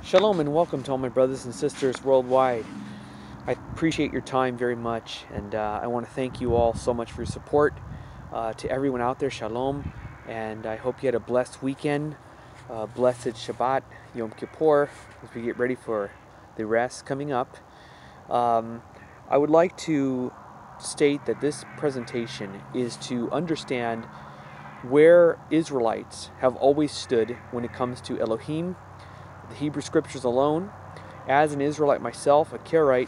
Shalom and welcome to all my brothers and sisters worldwide. I appreciate your time very much, and I want to thank you all so much for your support. To everyone out there, Shalom, and I hope you had a blessed weekend, blessed Shabbat, Yom Kippur, as we get ready for the rest coming up. I would like to state that this presentation is to understand where Israelites have always stood when it comes to Elohim, the Hebrew Scriptures alone. As an Israelite myself, a Karaite,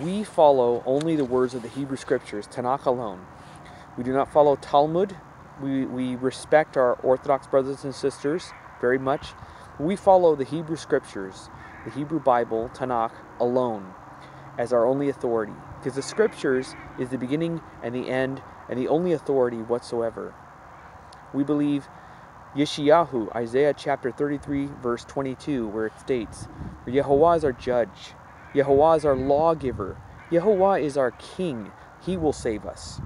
we follow only the words of the Hebrew Scriptures, Tanakh alone. We do not follow Talmud. We respect our Orthodox brothers and sisters very much. We follow the Hebrew Scriptures, the Hebrew Bible, Tanakh alone, as our only authority. Because the Scriptures is the beginning and the end and the only authority whatsoever. We believe YHWH, Isaiah chapter 33, verse 22, where it states, Yehovah is our judge, Yehovah is our lawgiver, Yehovah is our king, he will save us.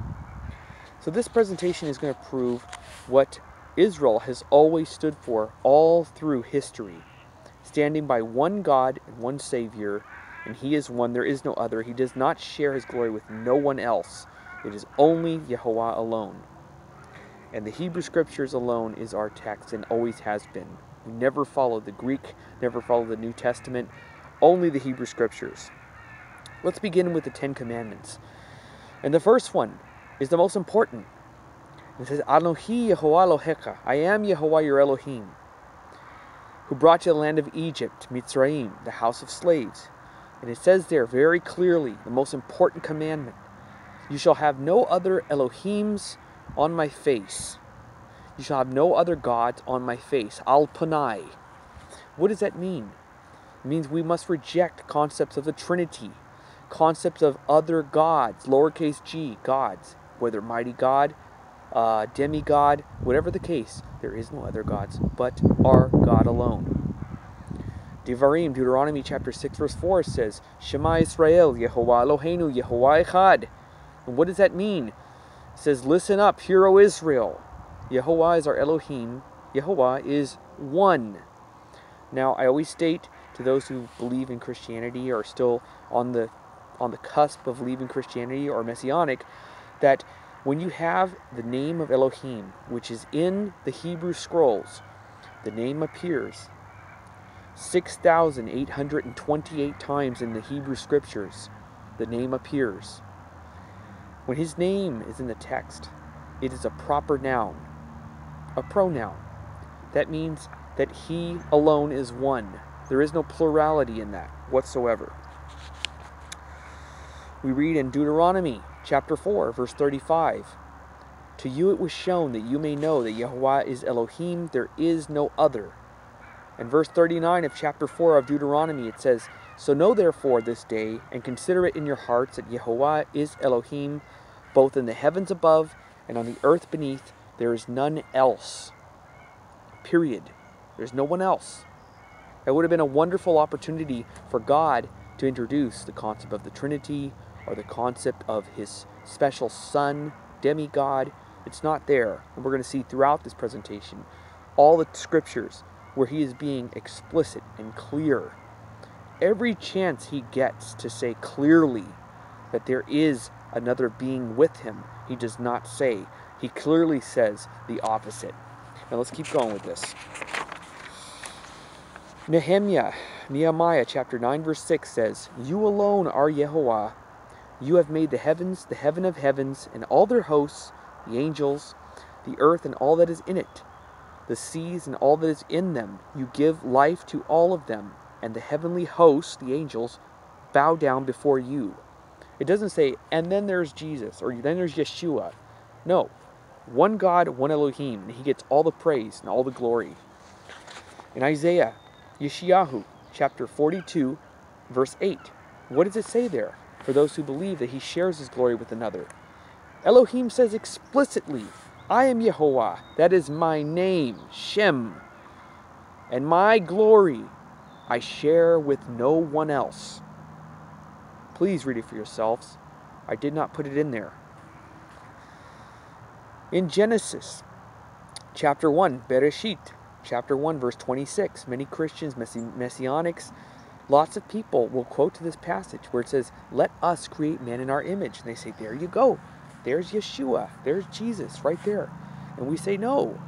So this presentation is going to prove what Israel has always stood for all through history, standing by one God and one Savior, and he is one, there is no other. He does not share his glory with no one else. It is only Yehovah alone. And the Hebrew Scriptures alone is our text and always has been. We never follow the Greek, never follow the New Testament, only the Hebrew Scriptures. Let's begin with the Ten Commandments. And the first one is the most important. It says, Anohi Yehovah Elohecha, I am Yehovah your Elohim, who brought you to the land of Egypt, Mitzrayim, the house of slaves. And it says there very clearly, the most important commandment, you shall have no other Elohims on my face. You shall have no other gods on my face. Al Panai. What does that mean? It means we must reject concepts of the Trinity, concepts of other gods, lowercase g, gods, whether mighty God, demigod, whatever the case. There is no other gods but our God alone. Devarim, Deuteronomy chapter 6, verse 4 says, Shema Israel, Yehovah Eloheinu, Yehovah Echad. And what does that mean? It says, listen up, hear, O Israel. Yehovah is our Elohim. Yehovah is one. Now, I always state to those who believe in Christianity or are still on the cusp of leaving Christianity or Messianic, that when you have the name of Elohim, which is in the Hebrew scrolls, the name appears 6,828 times in the Hebrew Scriptures. The name appears. When his name is in the text, it is a proper noun, a pronoun. That means that he alone is one. There is no plurality in that whatsoever. We read in Deuteronomy chapter 4, verse 35, to you it was shown that you may know that Yehovah is Elohim, there is no other. In verse 39 of chapter 4 of Deuteronomy it says, so know therefore this day, and consider it in your hearts, that Yehovah is Elohim, both in the heavens above and on the earth beneath. There is none else. Period. There's no one else. It would have been a wonderful opportunity for God to introduce the concept of the Trinity or the concept of his special son, demigod. It's not there. And we're going to see throughout this presentation all the scriptures where he is being explicit and clear. Every chance he gets to say clearly that there is another being with him, he does not say. He clearly says the opposite. Now let's keep going with this. Nehemiah chapter 9 verse 6 says, you alone are Yehovah. You have made the heavens, the heaven of heavens, and all their hosts, the angels, the earth and all that is in it, the seas and all that is in them. You give life to all of them, and the heavenly hosts, the angels, bow down before you. It doesn't say, and then there's Jesus, or then there's Yeshua. No. One God, one Elohim, and he gets all the praise and all the glory. In Isaiah, YHWH, chapter 42, verse 8, what does it say there? For those who believe that he shares his glory with another. Elohim says explicitly, I am Yehovah, that is my name, Shem, and my glory I share with no one else. Please read it for yourselves. I did not put it in there. In Genesis, chapter 1, Bereshit, chapter 1, verse 26. Many Christians, Messianics, lots of people will quote to this passage where it says, let us create man in our image. And they say, there you go. There's Yeshua. There's Jesus right there. And we say, no.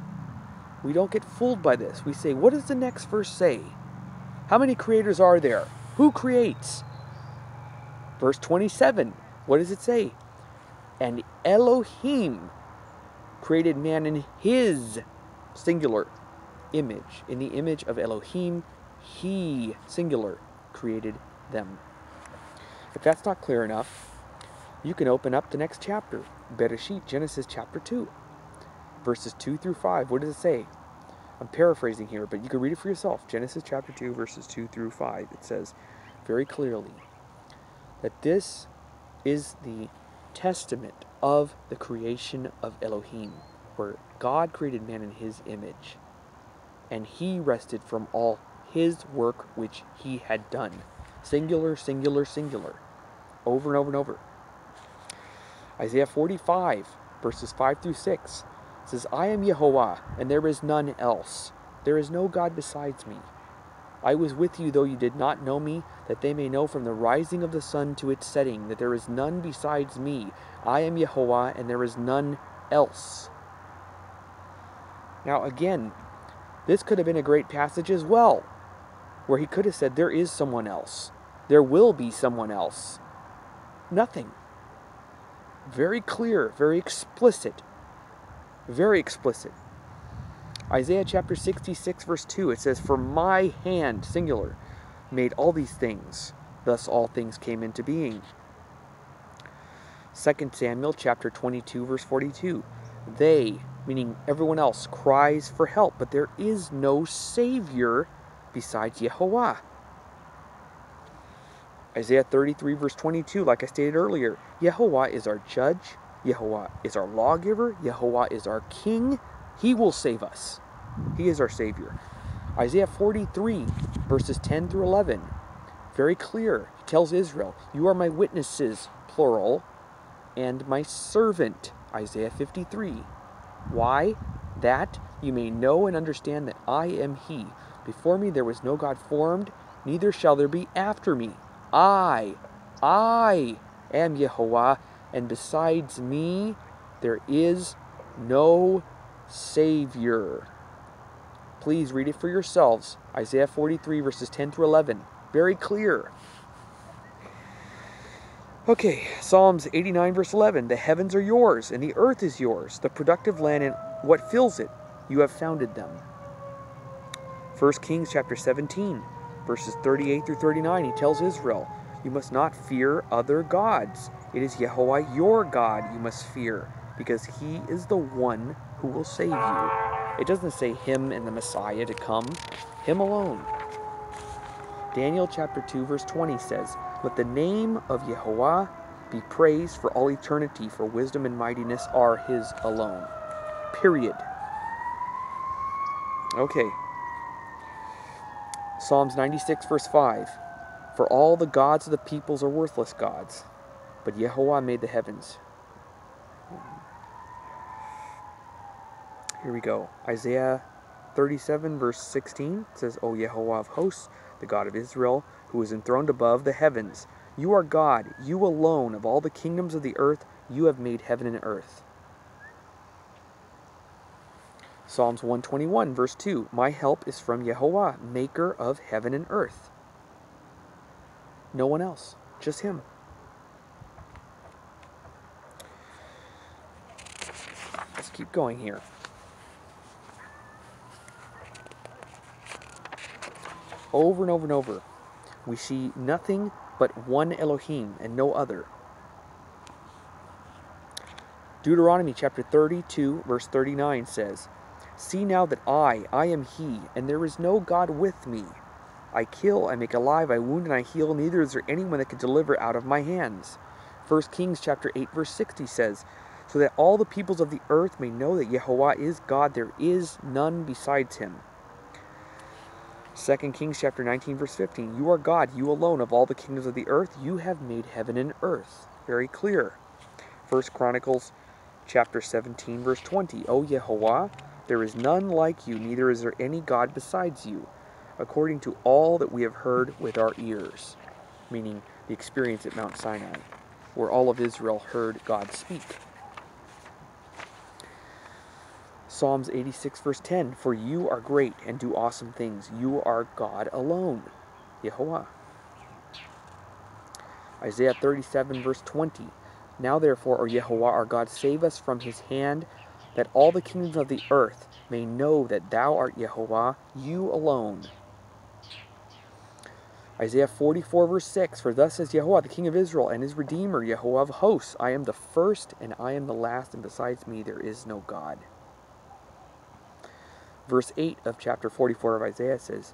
We don't get fooled by this. We say, what does the next verse say? How many creators are there? Who creates? Verse 27. What does it say? And Elohim created man in his singular image. In the image of Elohim, he, singular, created them. If that's not clear enough, you can open up the next chapter, Bereshit, Genesis chapter 2, verses 2 through 5. What does it say? I'm paraphrasing here, but you can read it for yourself. Genesis chapter 2, verses 2 through 5. It says very clearly that this is the testament of the creation of Elohim, where God created man in his image, and he rested from all his work which he had done. Singular, singular, singular. Over and over and over. Isaiah 45, verses 5 through 6 says, I am Yehovah, and there is none else. There is no God besides me. I was with you, though you did not know me, that they may know from the rising of the sun to its setting, that there is none besides me. I am Yehovah, and there is none else. Now again, this could have been a great passage as well, where he could have said, there is someone else. There will be someone else. Nothing. Very clear, very explicit. Very explicit. Isaiah chapter 66, verse 2, it says, for my hand, singular, made all these things. Thus all things came into being. 2 Samuel chapter 22, verse 42. They, meaning everyone else, cries for help, but there is no Savior besides Yehovah. Isaiah 33, verse 22, like I stated earlier, Yehovah is our judge, Yehovah is our lawgiver, Yehovah is our king. He will save us. He is our Savior. Isaiah 43, verses 10 through 11, very clear. He tells Israel, you are my witnesses, plural, and my servant, Isaiah 53. Why? That you may know and understand that I am He. Before me there was no God formed, neither shall there be after me. I am Yehovah, and besides me there is no Savior. Please read it for yourselves. Isaiah 43, verses 10 through 11. Very clear. Okay, Psalms 89, verse 11. The heavens are yours, and the earth is yours, the productive land and what fills it. You have founded them. 1 Kings chapter 17, verses 38 through 39. He tells Israel, you must not fear other gods. It is Yehovah your God you must fear, because He is the one who will save you. It doesn't say Him and the Messiah to come. Him alone. Daniel chapter 2, verse 20 says, let the name of Yehovah be praised for all eternity, for wisdom and mightiness are His alone. Period. Okay. Psalms 96, verse 5. For all the gods of the peoples are worthless gods, but Yehovah made the heavens. Here we go. Isaiah 37, verse 16 says, O Yehovah of hosts, the God of Israel, who is enthroned above the heavens, you are God, you alone, of all the kingdoms of the earth, you have made heaven and earth. Psalms 121, verse 2, my help is from Yehovah, maker of heaven and earth. No one else, just Him. Let's keep going here. Over and over and over, we see nothing but one Elohim and no other. Deuteronomy chapter 32, verse 39 says, see now that I am He, and there is no God with me. I kill, I make alive, I wound, and I heal, neither is there anyone that can deliver out of my hands. 1 Kings chapter 8, verse 60 says, so that all the peoples of the earth may know that Yehovah is God, there is none besides Him. 2 Kings chapter 19, verse 15, you are God, you alone, of all the kingdoms of the earth, you have made heaven and earth. Very clear. 1 Chronicles chapter 17, verse 20, O Yehovah, There is none like you, neither is there any God besides you, according to all that we have heard with our ears. Meaning the experience at Mount Sinai, where all of Israel heard God speak. Psalms 86 verse 10, for you are great and do awesome things. You are God alone, YHWH. Isaiah 37 verse 20, now therefore, O YHWH our God, save us from his hand, that all the kingdoms of the earth may know that thou art YHWH, you alone. Isaiah 44 verse 6, for thus says YHWH, the King of Israel, and his Redeemer, YHWH of hosts, I am the first and I am the last, and besides me there is no God. Verse 8 of chapter 44 of Isaiah says,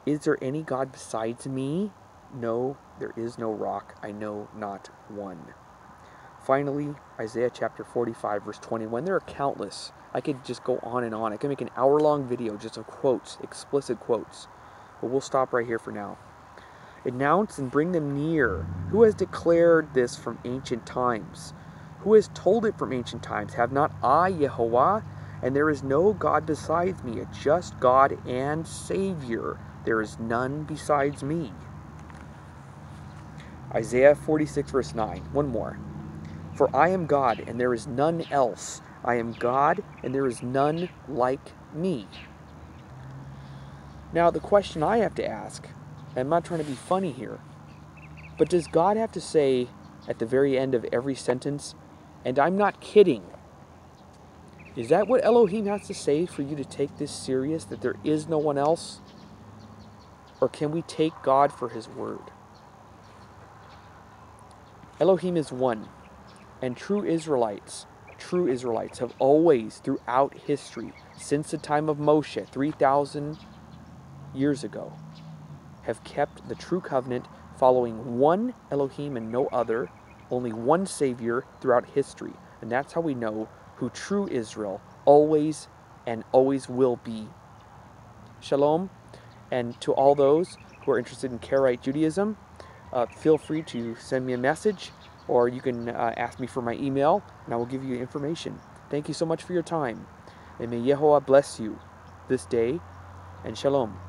is there any God besides me? No, there is no rock, I know not one. Finally, Isaiah chapter 45 verse 21, there are countless. I could just go on and on. I could make an hour-long video just of quotes, explicit quotes. But we'll stop right here for now. Announce and bring them near. Who has declared this from ancient times? Who has told it from ancient times? Have not I, YHWH? And there is no God besides me, a just God and Savior. There is none besides me. Isaiah 46 verse 9. One more. For I am God, and there is none else. I am God, and there is none like me. Now, the question I have to ask, and I'm not trying to be funny here, but does God have to say at the very end of every sentence, and I'm not kidding? Is that what Elohim has to say for you to take this serious, that there is no one else? Or can we take God for his word? Elohim is one, and true Israelites have always, throughout history, since the time of Moshe, 3,000 years ago, have kept the true covenant, following one Elohim and no other, only one Savior throughout history. And that's how we know who true Israel always and always will be. Shalom, and to all those who are interested in Karaite Judaism, feel free to send me a message, or you can ask me for my email, and I will give you information. Thank you so much for your time, and may YHWH bless you this day, and shalom.